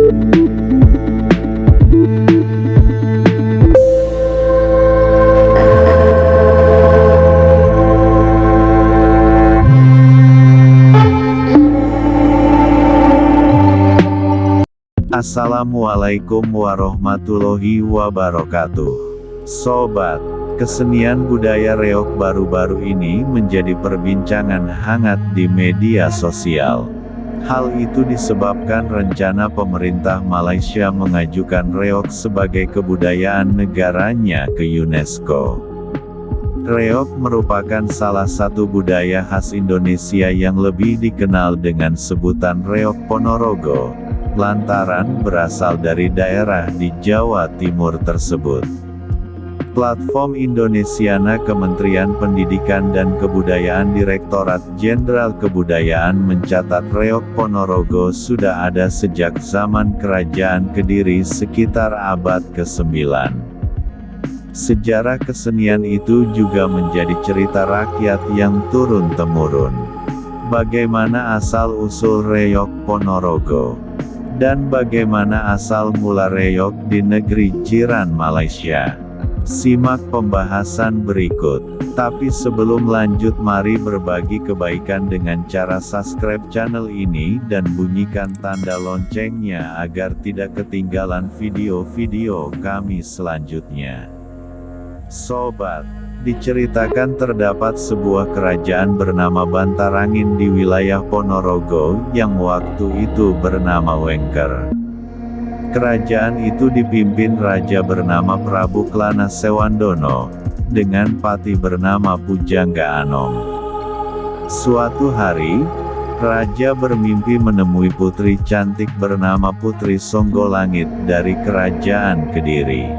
Assalamualaikum warahmatullahi wabarakatuh. Sobat, kesenian budaya reog baru-baru ini menjadi perbincangan hangat di media sosial. Hal itu disebabkan rencana pemerintah Malaysia mengajukan reog sebagai kebudayaan negaranya ke UNESCO. Reog merupakan salah satu budaya khas Indonesia yang lebih dikenal dengan sebutan reog Ponorogo, lantaran berasal dari daerah di Jawa Timur tersebut. Platform Indonesiana Kementerian Pendidikan dan Kebudayaan Direktorat Jenderal Kebudayaan mencatat reog Ponorogo sudah ada sejak zaman Kerajaan Kediri sekitar abad ke-9. Sejarah kesenian itu juga menjadi cerita rakyat yang turun-temurun. Bagaimana asal-usul reog Ponorogo? Dan bagaimana asal mula reog di negeri jiran Malaysia? Simak pembahasan berikut. Tapi sebelum lanjut, mari berbagi kebaikan dengan cara subscribe channel ini dan bunyikan tanda loncengnya agar tidak ketinggalan video-video kami selanjutnya. Sobat, diceritakan terdapat sebuah kerajaan bernama Bantarangin di wilayah Ponorogo yang waktu itu bernama Wengker. Kerajaan itu dipimpin raja bernama Prabu Klana Sewandono, dengan pati bernama Pujangga Anom. Suatu hari, raja bermimpi menemui putri cantik bernama Putri Songgolangit dari kerajaan Kediri.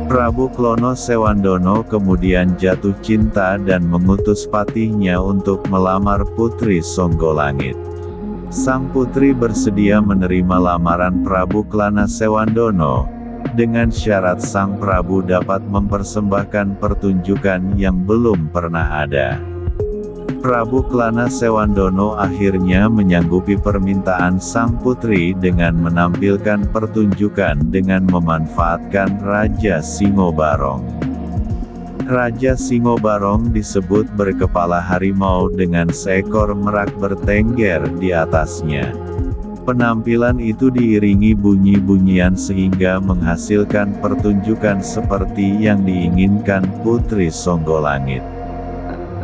Prabu Klono Sewandono kemudian jatuh cinta dan mengutus patihnya untuk melamar Putri Songgolangit. Sang putri bersedia menerima lamaran Prabu Klana Sewandono, dengan syarat sang Prabu dapat mempersembahkan pertunjukan yang belum pernah ada. Prabu Klana Sewandono akhirnya menyanggupi permintaan sang putri dengan menampilkan pertunjukan dengan memanfaatkan Raja Singobarong. Raja Singobarong disebut berkepala harimau dengan seekor merak bertengger di atasnya. Penampilan itu diiringi bunyi-bunyian sehingga menghasilkan pertunjukan seperti yang diinginkan Putri Songgolangit.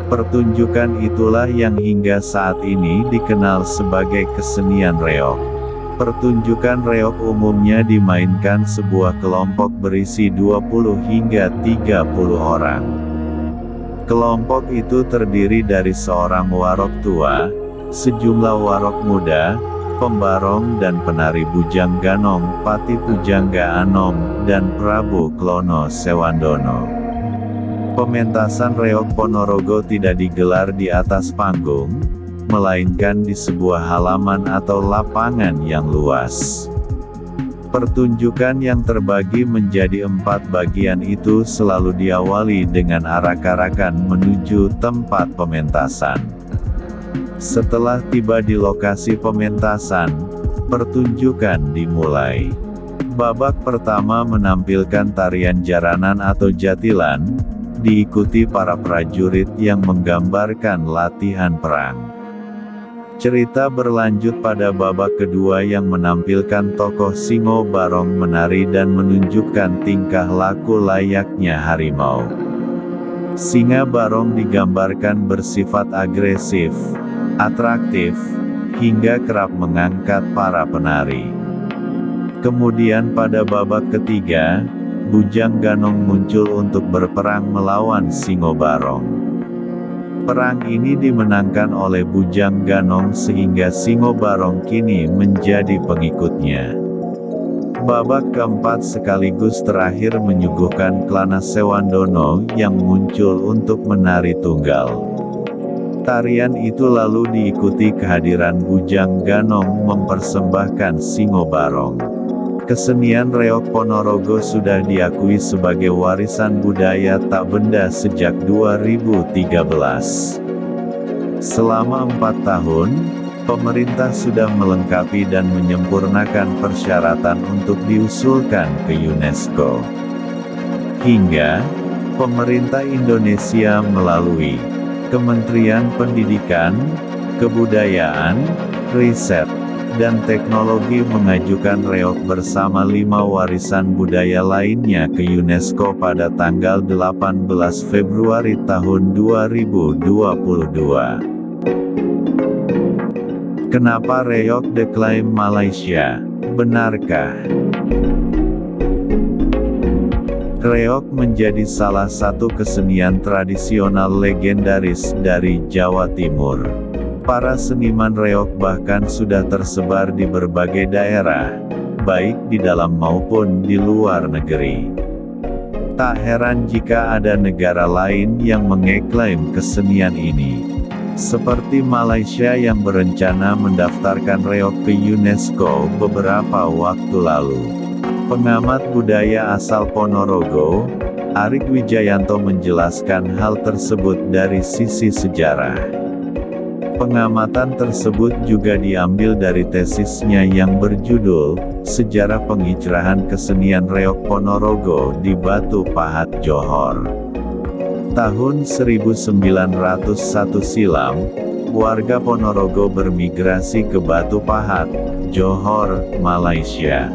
Pertunjukan itulah yang hingga saat ini dikenal sebagai kesenian reog. Pertunjukan reog umumnya dimainkan sebuah kelompok berisi 20 hingga 30 orang. Kelompok itu terdiri dari seorang warog tua, sejumlah warog muda, pembarong dan penari Bujang Ganong, Pati Pujangga Anom, dan Prabu Klono Sewandono. Pementasan reog Ponorogo tidak digelar di atas panggung, melainkan di sebuah halaman atau lapangan yang luas. Pertunjukan yang terbagi menjadi 4 bagian itu selalu diawali dengan arak-arakan menuju tempat pementasan. Setelah tiba di lokasi pementasan, pertunjukan dimulai. Babak pertama menampilkan tarian jaranan atau jatilan, diikuti para prajurit yang menggambarkan latihan perang. Cerita berlanjut pada babak kedua yang menampilkan tokoh Singobarong menari dan menunjukkan tingkah laku layaknya harimau. Singa Barong digambarkan bersifat agresif, atraktif, hingga kerap mengangkat para penari. Kemudian pada babak ketiga, Bujang Ganong muncul untuk berperang melawan Singobarong. Perang ini dimenangkan oleh Bujang Ganong sehingga Singobarong kini menjadi pengikutnya. Babak keempat sekaligus terakhir menyuguhkan Klana Sewandono yang muncul untuk menari tunggal. Tarian itu lalu diikuti kehadiran Bujang Ganong mempersembahkan Singobarong. Kesenian reog Ponorogo sudah diakui sebagai warisan budaya tak benda sejak 2013. Selama 4 tahun, pemerintah sudah melengkapi dan menyempurnakan persyaratan untuk diusulkan ke UNESCO. Hingga, pemerintah Indonesia melalui Kementerian Pendidikan, Kebudayaan, Riset, dan Teknologi mengajukan reok bersama 5 warisan budaya lainnya ke UNESCO pada tanggal 18 Februari tahun 2022. Kenapa reok diklaim Malaysia? Benarkah? Reok menjadi salah satu kesenian tradisional legendaris dari Jawa Timur. Para seniman reok bahkan sudah tersebar di berbagai daerah, baik di dalam maupun di luar negeri. Tak heran jika ada negara lain yang mengeklaim kesenian ini. Seperti Malaysia yang berencana mendaftarkan reok ke UNESCO beberapa waktu lalu. Pengamat budaya asal Ponorogo, Arik Wijayanto menjelaskan hal tersebut dari sisi sejarah. Pengamatan tersebut juga diambil dari tesisnya yang berjudul, Sejarah Penghijrahan Kesenian Reok Ponorogo di Batu Pahat Johor. Tahun 1901 silam, warga Ponorogo bermigrasi ke Batu Pahat, Johor, Malaysia.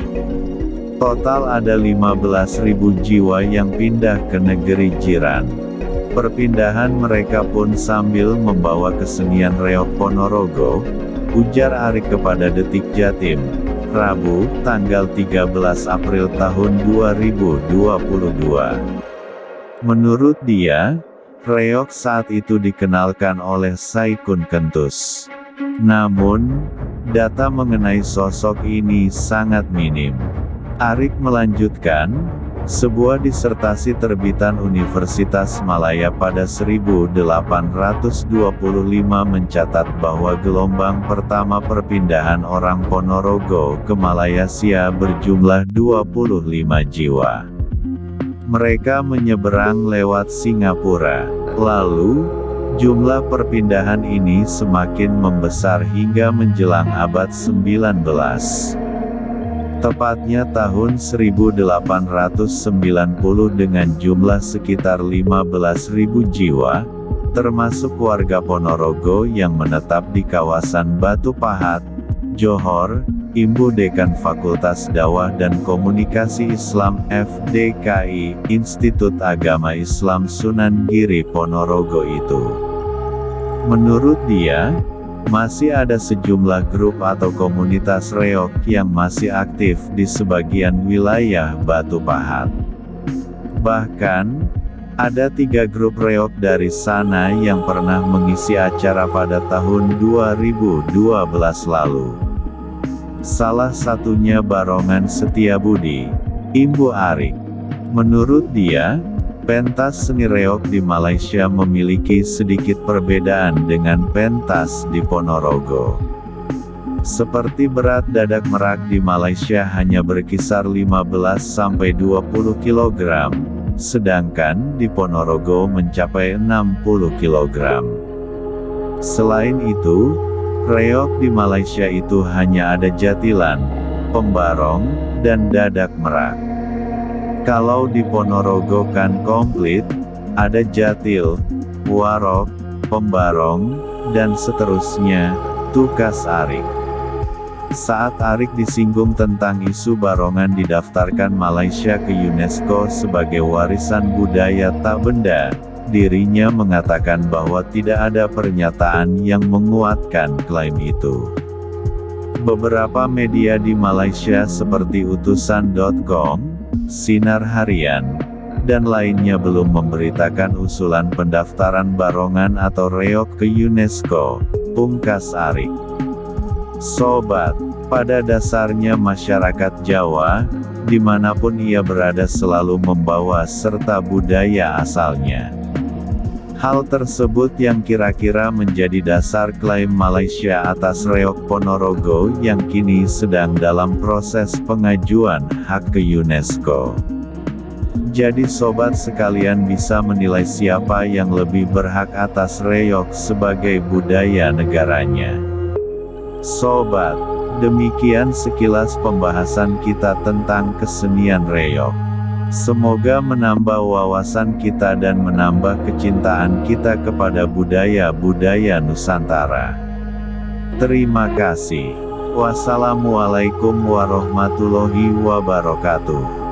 Total ada 15.000 jiwa yang pindah ke negeri jiran. Perpindahan mereka pun sambil membawa kesenian reok Ponorogo, ujar Arik kepada Detik Jatim, Rabu, tanggal 13 April tahun 2022. Menurut dia, reok saat itu dikenalkan oleh Saikun Kentus. Namun, data mengenai sosok ini sangat minim. Arik melanjutkan, sebuah disertasi terbitan Universitas Malaya pada 1825 mencatat bahwa gelombang pertama perpindahan orang Ponorogo ke Malaysia berjumlah 25 jiwa. Mereka menyeberang lewat Singapura. Lalu, jumlah perpindahan ini semakin membesar hingga menjelang abad 19. Tepatnya tahun 1890 dengan jumlah sekitar 15.000 jiwa, termasuk warga Ponorogo yang menetap di kawasan Batu Pahat, Johor, Imbu Dekan Fakultas Dakwah dan Komunikasi Islam FDKI, Institut Agama Islam Sunan Giri Ponorogo itu. Menurut dia, masih ada sejumlah grup atau komunitas reok yang masih aktif di sebagian wilayah Batu Pahat. Bahkan, ada 3 grup reok dari sana yang pernah mengisi acara pada tahun 2012 lalu. Salah satunya Barongan Setiabudi, Imbu Arik. Menurut dia, pentas seni reok di Malaysia memiliki sedikit perbedaan dengan pentas di Ponorogo. Seperti berat dadak merak di Malaysia hanya berkisar 15-20 kg, sedangkan di Ponorogo mencapai 60 kg. Selain itu, reok di Malaysia itu hanya ada jatilan, pembarong, dan dadak merak. Kalau di Ponorogo kan komplit, ada jatil, warok, pembarong, dan seterusnya, tukas Arik. Saat Arik disinggung tentang isu barongan didaftarkan Malaysia ke UNESCO sebagai warisan budaya tak benda, dirinya mengatakan bahwa tidak ada pernyataan yang menguatkan klaim itu. Beberapa media di Malaysia seperti Utusan.com, Sinar Harian, dan lainnya belum memberitakan usulan pendaftaran barongan atau reok ke UNESCO, pungkas Arik. Sobat, pada dasarnya masyarakat Jawa, dimanapun ia berada selalu membawa serta budaya asalnya. Hal tersebut yang kira-kira menjadi dasar klaim Malaysia atas reok Ponorogo yang kini sedang dalam proses pengajuan hak ke UNESCO. Jadi sobat sekalian bisa menilai siapa yang lebih berhak atas reok sebagai budaya negaranya. Sobat, demikian sekilas pembahasan kita tentang kesenian reog. Semoga menambah wawasan kita dan menambah kecintaan kita kepada budaya-budaya Nusantara. Terima kasih. Wassalamualaikum warahmatullahi wabarakatuh.